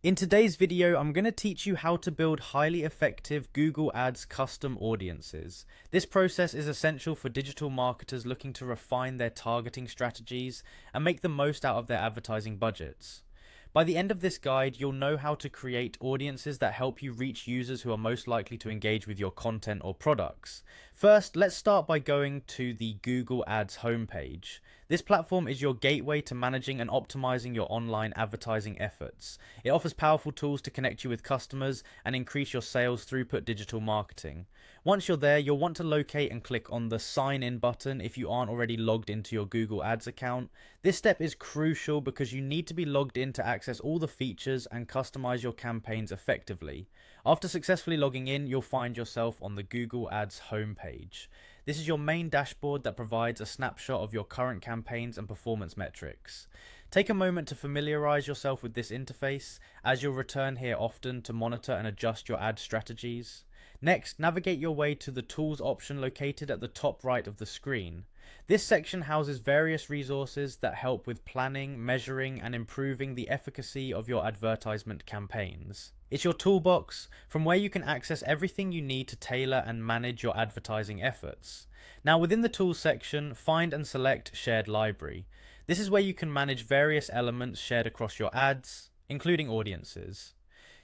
In today's video, I'm going to teach you how to build highly effective Google Ads custom audiences. This process is essential for digital marketers looking to refine their targeting strategies and make the most out of their advertising budgets. By the end of this guide, you'll know how to create audiences that help you reach users who are most likely to engage with your content or products. First, let's start by going to the Google Ads homepage. This platform is your gateway to managing and optimizing your online advertising efforts. It offers powerful tools to connect you with customers and increase your sales throughput digital marketing. Once you're there, you'll want to locate and click on the sign in button if you aren't already logged into your Google Ads account. This step is crucial because you need to be logged in to access all the features and customize your campaigns effectively. After successfully logging in, you'll find yourself on the Google Ads homepage. This is your main dashboard that provides a snapshot of your current campaigns and performance metrics. Take a moment to familiarize yourself with this interface, as you'll return here often to monitor and adjust your ad strategies. Next, navigate your way to the Tools option located at the top right of the screen. This section houses various resources that help with planning, measuring, and improving the efficacy of your advertisement campaigns. It's your toolbox, from where you can access everything you need to tailor and manage your advertising efforts. Now, within the Tools section, find and select Shared Library. This is where you can manage various elements shared across your ads, including audiences.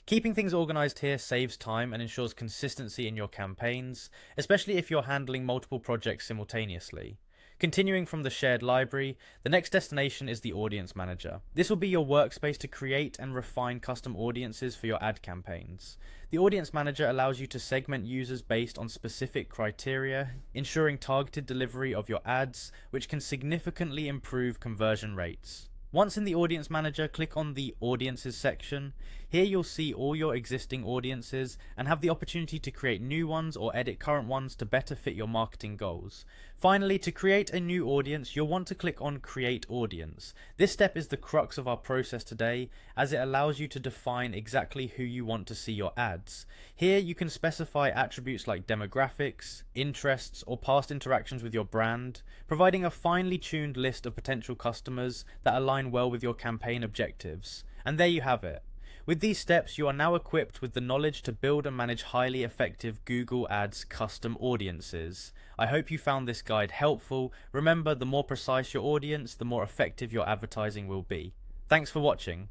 Keeping things organized here saves time and ensures consistency in your campaigns, especially if you're handling multiple projects simultaneously. Continuing from the shared library, the next destination is the Audience Manager. This will be your workspace to create and refine custom audiences for your ad campaigns. The Audience Manager allows you to segment users based on specific criteria, ensuring targeted delivery of your ads, which can significantly improve conversion rates. Once in the Audience Manager, click on the Audiences section. Here you'll see all your existing audiences and have the opportunity to create new ones or edit current ones to better fit your marketing goals. Finally, to create a new audience, you'll want to click on Create Audience. This step is the crux of our process today, as it allows you to define exactly who you want to see your ads. Here you can specify attributes like demographics, interests, or past interactions with your brand, providing a finely tuned list of potential customers that align well with your campaign objectives. And there you have it. With these steps, you are now equipped with the knowledge to build and manage highly effective Google Ads custom audiences. I hope you found this guide helpful. Remember, the more precise your audience, the more effective your advertising will be. Thanks for watching.